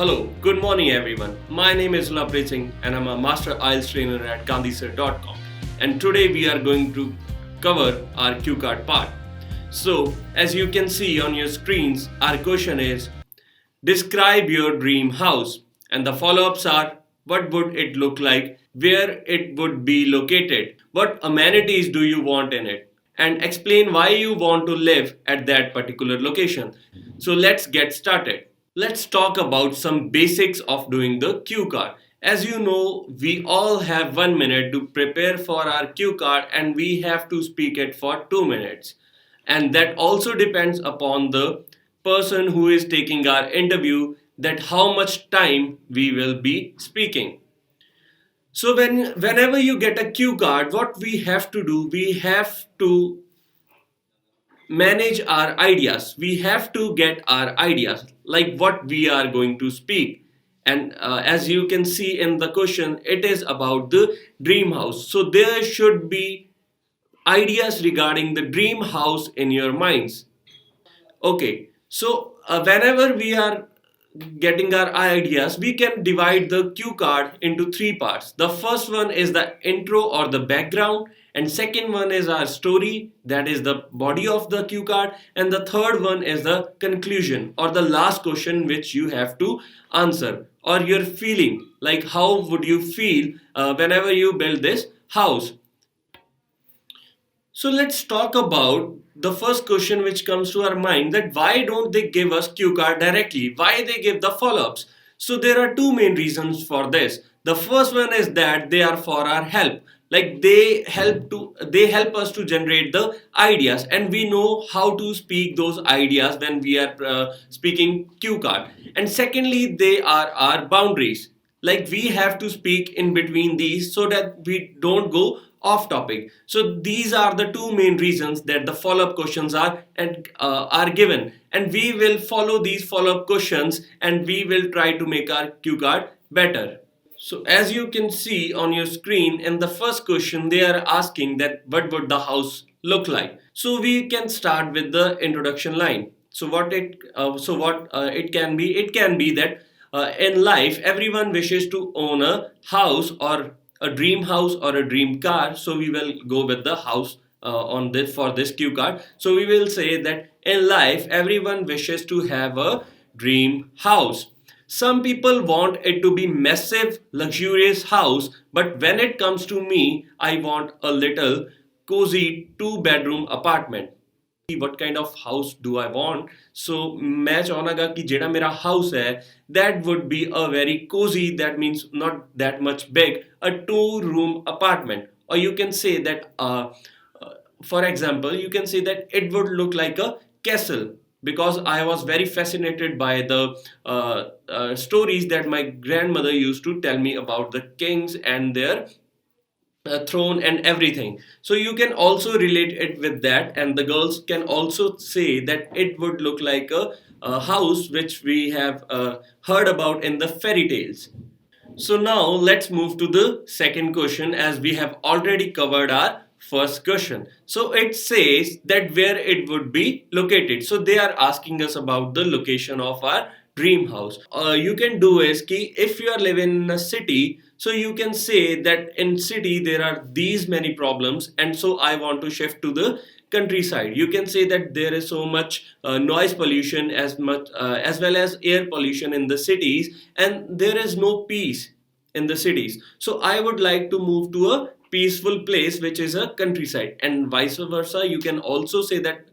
Hello, good morning everyone. My name is Lavpreet Singh and I'm a Master IELTS trainer at gandhisir.com. And today we are going to cover our cue card part. So, as you can see on your screens, our question is describe your dream house. And the follow ups are what would it look like, where it would be located, what amenities do you want in it, and explain why you want to live at that particular location. So, let's get started. Let's talk about some basics of doing the cue card. As you know, we all have 1 minute to prepare for our cue card and we have to speak it for 2 minutes. And that also depends upon the person who is taking our interview that how much time we will be speaking. So whenever you get a cue card, what we have to do, we have to manage our ideas. We have to get our ideas like what we are going to speak. And as you can see in the question, it is about the dream house. So there should be ideas regarding the dream house in your minds. Okay, so whenever we are getting our ideas, we can divide the cue card into three parts. The first one is the intro or the background, and second one is our story, that is the body of the cue card, and the third one is the conclusion or the last question which you have to answer or your feeling, like how would you feel whenever you build this house. So let's talk about the first question which comes to our mind, that why don't they give us cue card directly? Why they give the follow-ups? So there are two main reasons for this. The first one is that they are for our help. Like they help us to generate the ideas and we know how to speak those ideas when we are speaking cue card. And secondly, they are our boundaries, like we have to speak in between these so that we don't go off topic. So these are the two main reasons that the follow up questions are given, and we will follow these follow up questions and we will try to make our cue card better. So as you can see on your screen, in the first question they are asking that what would the house look like. So we can start with the introduction line. So what it can be, it can be that in life everyone wishes to own a house or a dream house or a dream car. So we will go with the house on this for this cue card. So we will say that in life everyone wishes to have a dream house. Some people want it to be massive, luxurious house, but when it comes to me, I want a little cozy two-bedroom apartment. What kind of house do I want? So मैं चाहूँगा कि जेड़ा मेरा house है, that would be a very cozy, that means not that much big, a two-room apartment. Or you can say that for example, you can say that it would look like a castle, because I was very fascinated by the stories that my grandmother used to tell me about the kings and their throne and everything. So you can also relate it with that, and the girls can also say that it would look like a house which we have heard about in the fairy tales. So now let's move to the second question, as we have already covered our first question. So it says that where it would be located. So they are asking us about the location of our dream house. You can do is ki if you are living in a city, so you can say that in city there are these many problems, and so I want to shift to the countryside. You can say that there is so much noise pollution as well as air pollution in the cities, and there is no peace in the cities. So I would like to move to a peaceful place which is a countryside, and vice versa. You can also say that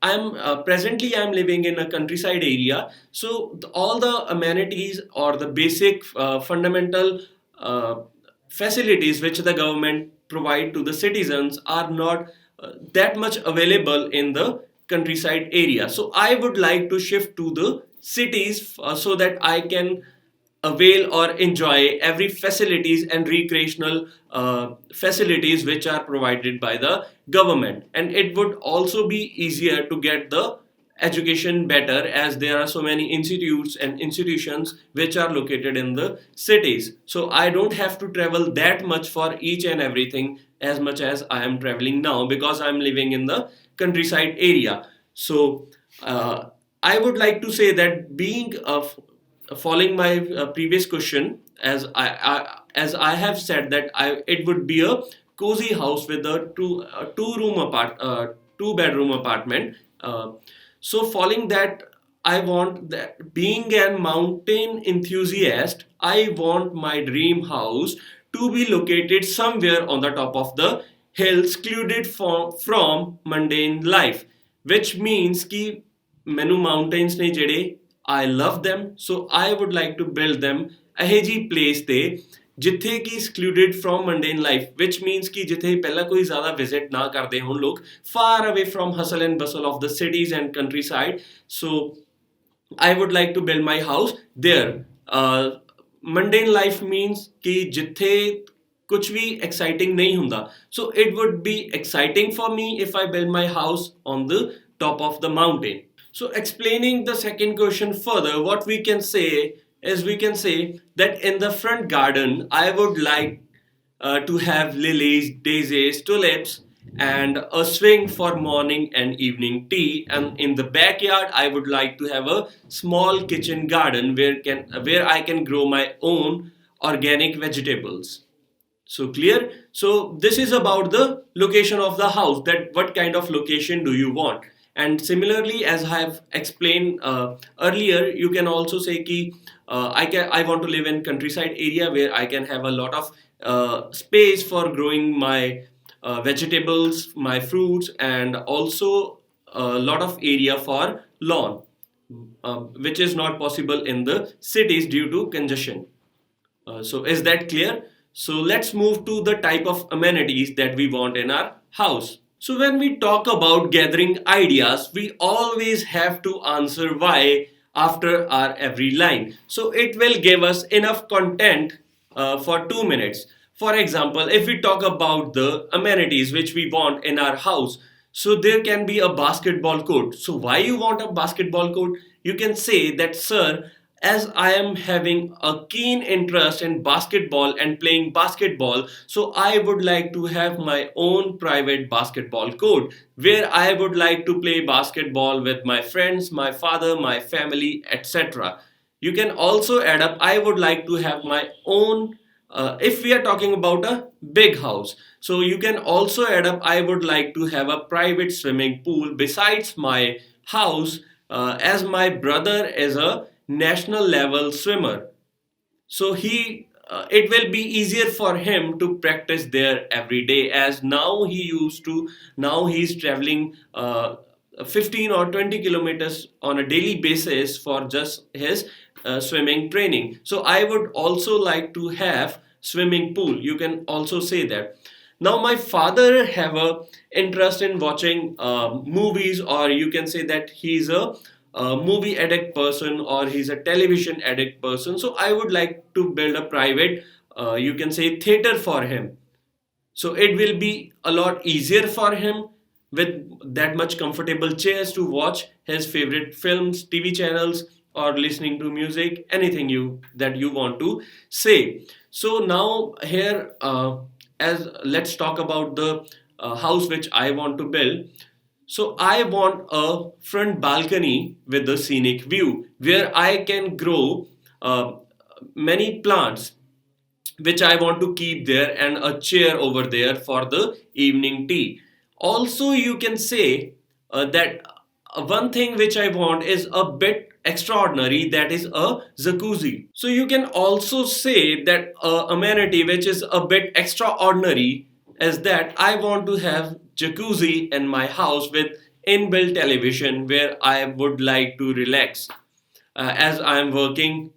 I'm presently I'm living in a countryside area, so all the amenities or the basic fundamental facilities which the government provide to the citizens are not that much available in the countryside area. So I would like to shift to the cities so that I can avail or enjoy every facilities and recreational facilities which are provided by the government, and it would also be easier to get the education better, as there are so many institutes and institutions which are located in the cities. So I don't have to travel that much for each and everything as much as I am traveling now, because I'm living in the countryside area. So I would like to say that being following my previous question, as I have said that it would be a cozy house with a two bedroom apartment. So following that, I want that, being a mountain enthusiast, I want my dream house to be located somewhere on the top of the hill, secluded from mundane life, which means कि मैनू mountains ने ਜਿਹੜੇ I love them, so I would like to build them ਇਹੋ ਜਿਹੀ place ਤੇ ਜਿੱਥੇ ਕਿ secluded from mundane life, which means ਕਿ ਜਿੱਥੇ ਪਹਿਲਾਂ ਕੋਈ ਜ਼ਿਆਦਾ visit ਨਾ ਕਰਦੇ ਹੋਣ ਲੋਕ, far away from hustle and bustle of the cities and countryside. So I would like to build my house there. Mundane life means कि जिथे कुछ भी exciting नहीं ਹੁੰਦਾ. So it would be exciting for me if I build my house on the top of the mountain. So explaining the second question further, what we can say is we can say that in the front garden, I would like to have lilies, daisies, tulips, and a swing for morning and evening tea. And in the backyard, I would like to have a small kitchen garden where I can grow my own organic vegetables. So clear? So this is about the location of the house, that what kind of location do you want. And similarly, as I have explained earlier, you can also say ki I want to live in countryside area where I can have a lot of space for growing my vegetables, my fruits, and also a lot of area for lawn, which is not possible in the cities due to congestion. So is that clear? So let's move to the type of amenities that we want in our house. So when we talk about gathering ideas, we always have to answer why after our every line. So it will give us enough content for 2 minutes. For example, if we talk about the amenities which we want in our house, so there can be a basketball court. So why you want a basketball court? You can say that, sir, as I am having a keen interest in basketball and playing basketball, so I would like to have my own private basketball court where I would like to play basketball with my friends, my father, my family, etc. You can also add up, I would like to have my own, if we are talking about a big house, so you can also add up, I would like to have a private swimming pool besides my house, as my brother is a national level swimmer, so it will be easier for him to practice there every day, as now he's traveling 15 or 20 kilometers on a daily basis for just his swimming training. So I would also like to have swimming pool, you can also say that. Now my father have a interest in watching movies, or you can say that he's a movie addict person, or he's a television addict person, so I would like to build a private you can say theater for him, so it will be a lot easier for him with that much comfortable chairs to watch his favorite films, TV channels, or listening to music, anything that you want to say. So now here, as let's talk about the house which I want to build. So I want a front balcony with a scenic view where I can grow many plants which I want to keep there, and a chair over there for the evening tea. Also, you can say that one thing which I want is a bit extraordinary, that is a jacuzzi. So you can also say that amenity which is a bit extraordinary is that I want to have jacuzzi in my house with inbuilt television where I would like to relax. As I am working,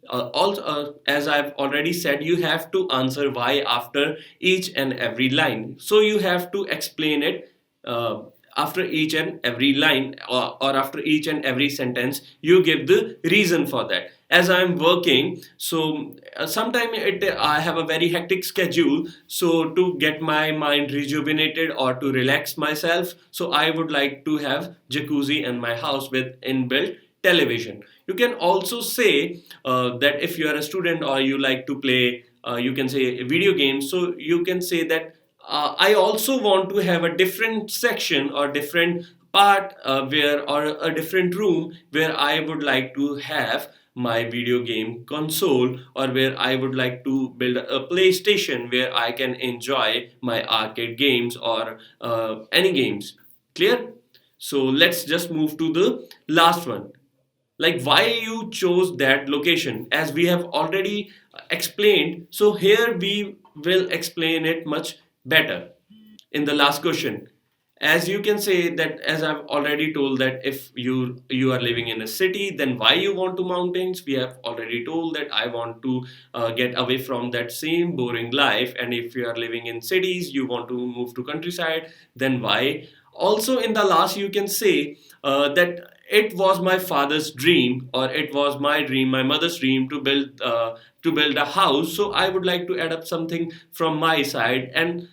as I've already said, you have to answer why after each and every line. So you have to explain it after each and every line, or after each and every sentence. You give the reason for that. As I'm working, so sometimes I have a very hectic schedule. So to get my mind rejuvenated or to relax myself, so I would like to have jacuzzi in my house with inbuilt television. You can also say that if you are a student or you like to play, you can say video games. So you can say that I also want to have a different section or different part where, or a different room where I would like to have my video game console, or where I would like to build a PlayStation where I can enjoy my arcade games or any games. Clear? So let's just move to the last one, like why you chose that location, as we have already explained. So here we will explain it much better in the last question. As you can say that, as I've already told, that if you are living in a city, then why you want to mountains, we have already told that I want to get away from that same boring life. And if you are living in cities, you want to move to countryside, then why. Also in the last you can say that it was my father's dream, or it was my dream, my mother's dream, to build a house, so I would like to add up something from my side and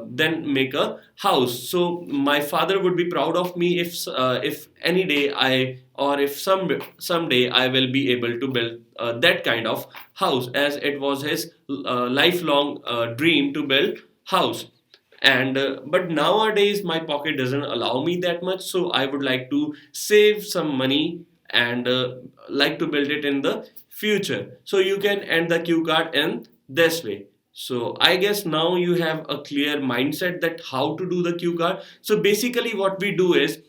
then make a house. So my father would be proud of me if any day I, or if someday I will be able to build that kind of house, as it was his lifelong dream to build house. And but nowadays my pocket doesn't allow me that much, so I would like to save some money and like to build it in the future. So you can end the cue card in this way. So I guess now you have a clear mindset that how to do the cue card. So basically what we do is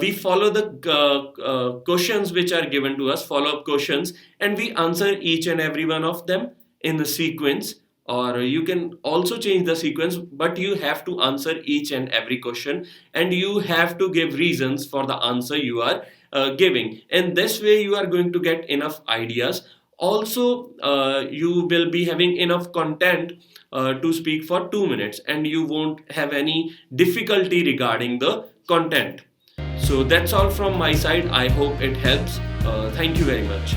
we follow the questions which are given to us, follow up questions, and we answer each and every one of them in the sequence. Or you can also change the sequence, but you have to answer each and every question, and you have to give reasons for the answer you are giving. In this way you are going to get enough ideas. Also you will be having enough content to speak for 2 minutes, and you won't have any difficulty regarding the content. So that's all from my side. I hope it helps. Thank you very much.